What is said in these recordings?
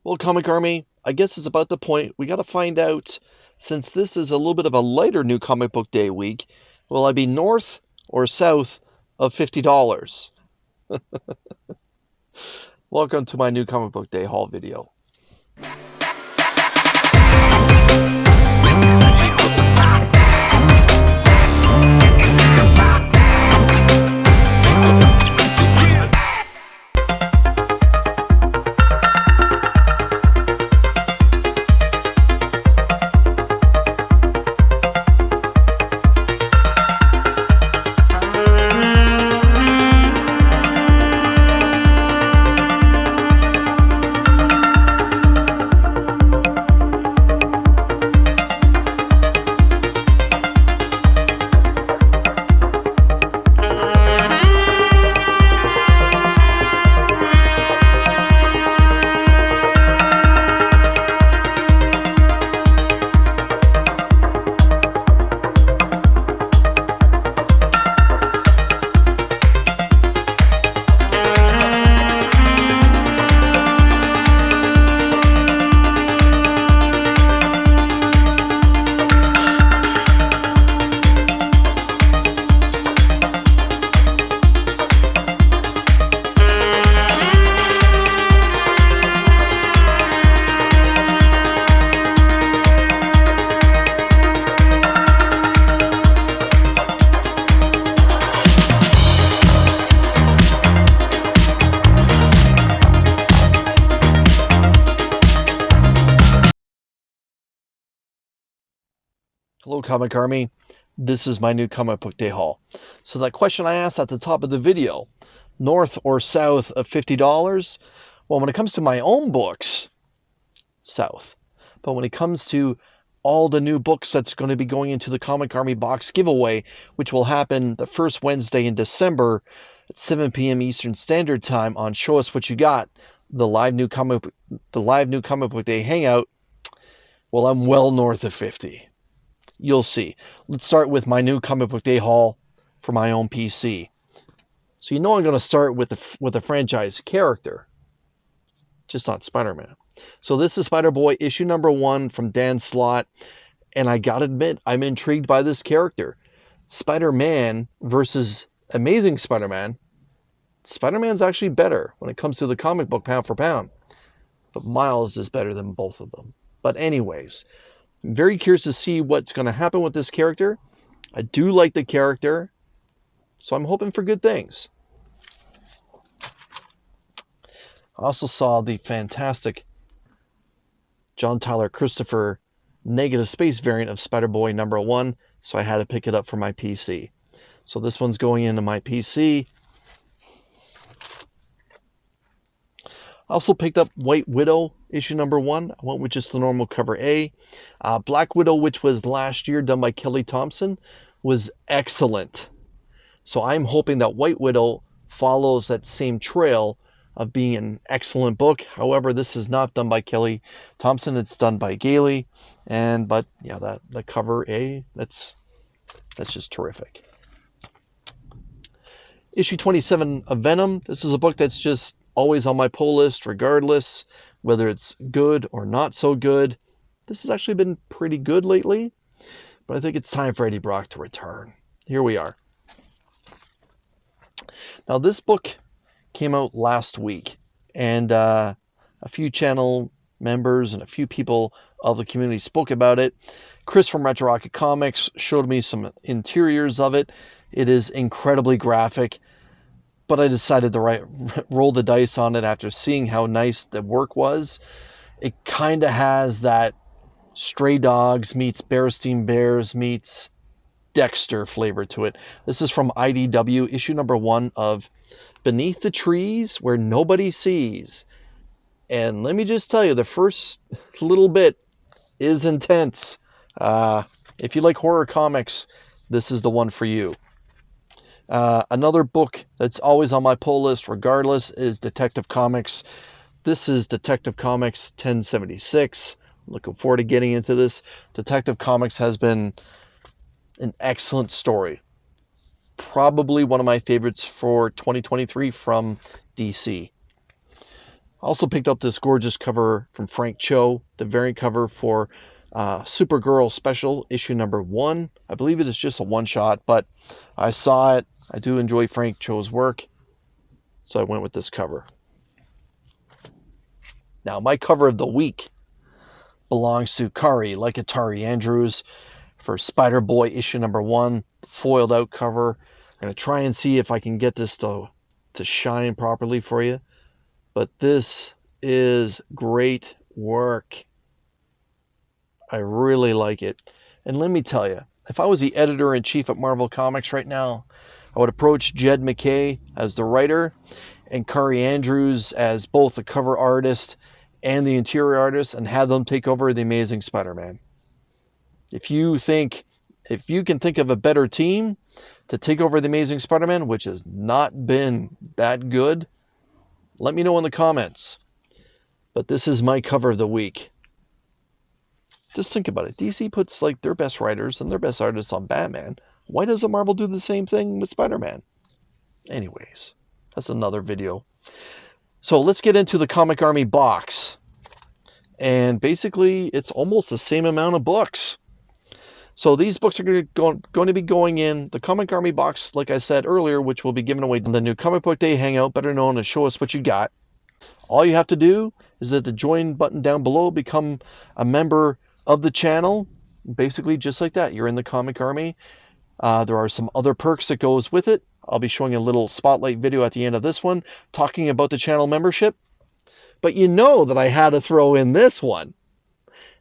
Well, Comic Army, I guess it's about the point we got to find out, since this is a little bit of a lighter new comic book day week, will I be north or south of $50? Welcome to my new comic book day haul video. Hello, Comic Army. This is my new comic book day haul. So that question I asked at the top of the video, north or south of $50? Well, when it comes to my own books, south. But when it comes to all the new books that's going to be going into the Comic Army box giveaway, which will happen the first Wednesday in December at 7 p.m. Eastern Standard Time on Show Us What You Got, the live new comic book day hangout, well, I'm well north of 50. You'll see. Let's start with my new comic book day haul for my own PC. So you know I'm going to start with the franchise character, just not Spider-Man. So this is Spider-Boy issue number 1 from Dan Slott, and I gotta admit, I'm intrigued by this character. Spider-Man versus Amazing Spider-Man. Spider-Man's actually better when it comes to the comic book pound for pound, but Miles is better than both of them. But anyways, I'm very curious to see what's going to happen with this character. I do like the character, so I'm hoping for good things. I also saw the fantastic John Tyler Christopher negative space variant of Spider-Boy number 1, so I had to pick it up for my PC. So this one's going into my PC. I also picked up White Widow issue number 1. I went with just the normal cover A. Black Widow, which was last year done by Kelly Thompson, was excellent. So I'm hoping that White Widow follows that same trail of being an excellent book. However, this is not done by Kelly Thompson. It's done by Gailey. But yeah, the cover A, that's just terrific. Issue 27 of Venom. This is a book that's just always on my pull list, regardless whether it's good or not so good. This has actually been pretty good lately, but I think it's time for Eddie Brock to return. Here we are. Now, this book came out last week, and a few channel members and a few people of the community spoke about it. Chris from Retro Rocket Comics showed me some interiors of it. It is incredibly graphic, but I decided to roll the dice on it after seeing how nice the work was. It kind of has that Stray Dogs meets Bearstein Bears meets Dexter flavor to it. This is from IDW, issue number 1 of Beneath the Trees Where Nobody Sees. And let me just tell you, the first little bit is intense. If you like horror comics, this is the one for you. Another book that's always on my pull list regardless is Detective Comics. This is Detective Comics 1076. I'm looking forward to getting into this. Detective Comics has been an excellent story. Probably one of my favorites for 2023 from DC. Also picked up this gorgeous cover from Frank Cho, the variant cover for Supergirl Special, issue number 1. I believe it is just a one-shot, but I saw it. I do enjoy Frank Cho's work, so I went with this cover. Now, my cover of the week belongs to Kari, like Atari Andrews, for Spider-Boy issue number 1, foiled out cover. I'm going to try and see if I can get this to shine properly for you. But this is great work. I really like it. And let me tell you, if I was the editor-in-chief at Marvel Comics right now, I would approach Jed MacKay as the writer and Kari Andrews as both the cover artist and the interior artist, and have them take over the Amazing Spider-Man. If you can think of a better team to take over the Amazing Spider-Man, which has not been that good, let me know in the comments. But this is my cover of the week. Just think about it. DC puts like their best writers and their best artists on Batman. Why doesn't Marvel do the same thing with Spider-Man? Anyways, that's another video. So let's get into the Comic Army box. And basically, it's almost the same amount of books. So these books are going to be going in the Comic Army box, like I said earlier, which will be given away in the new Comic Book Day Hangout, better known as Show Us What You Got. All you have to do is hit the join button down below, become a member of the channel. Basically, just like that, you're in the Comic Army. There are some other perks that goes with it. I'll be showing a little spotlight video at the end of this one, talking about the channel membership. But you know that I had to throw in this one.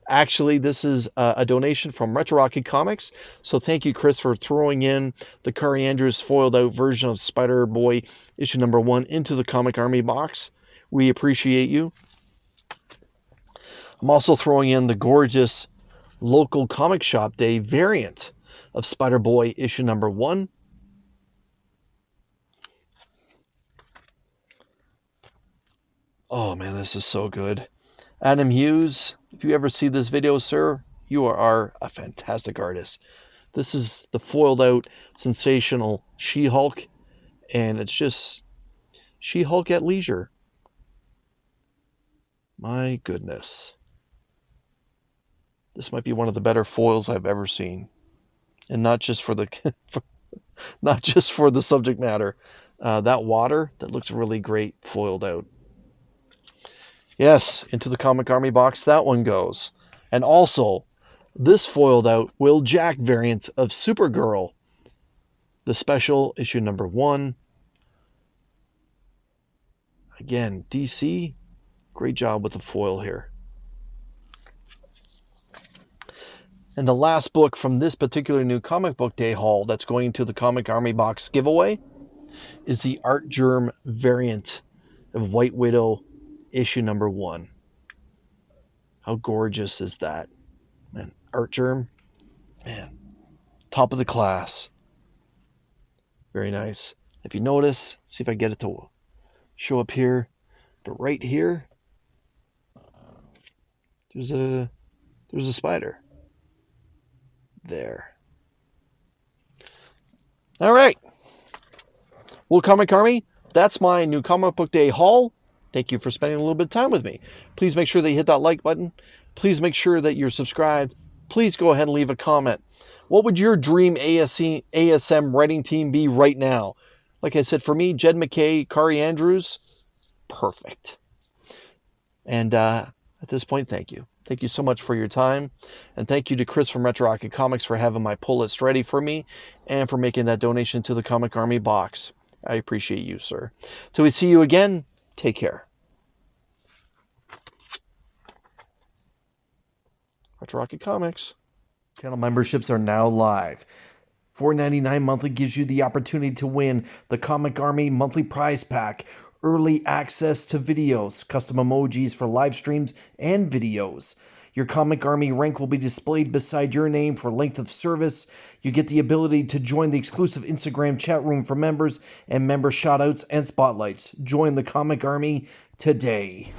Actually, this is a donation from Retro Rocky Comics. So thank you, Chris, for throwing in the Kari Andrews foiled out version of Spider-Boy issue number 1 into the Comic Army box. We appreciate you. I'm also throwing in the gorgeous local comic shop day variant of Spider-Boy issue number 1. Oh man, this is so good. Adam Hughes, if you ever see this video, sir, you are a fantastic artist. This is the foiled out sensational She-Hulk, and it's just She-Hulk at leisure. My goodness. This might be one of the better foils I've ever seen. And not just for the not just for the subject matter. That water, that looks really great foiled out. Yes, into the Comic Army box that one goes. And also, this foiled out Will Jack variant of Supergirl, the special issue number 1. Again, DC, great job with the foil here. And the last book from this particular new Comic Book Day haul that's going to the Comic Army box giveaway is the Art Germ variant of White Widow issue number 1. How gorgeous is that? Man, Art Germ, man, top of the class. Very nice. If you notice, see if I get it to show up here, but right here, there's a spider. There. All right. Well, Comic Army, that's my new Comic Book Day haul. Thank you for spending a little bit of time with me. Please make sure that you hit that like button. Please make sure that you're subscribed. Please go ahead and leave a comment. What would your dream ASM writing team be right now? Like I said, for me, Jed MacKay, Kari Andrews, perfect. And at this point, thank you. Thank you so much for your time. And thank you to Chris from Retro Rocky Comics for having my pull list ready for me and for making that donation to the Comic Army box. I appreciate you, sir. Till we see you again, take care. Retro Rocky Comics. Channel memberships are now live. $4.99 monthly gives you the opportunity to win the Comic Army monthly prize pack, early access to videos, custom emojis for live streams and videos. Your Comic Army rank will be displayed beside your name for length of service. You get the ability to join the exclusive Instagram chat room for members and member shoutouts and spotlights. Join the Comic Army today.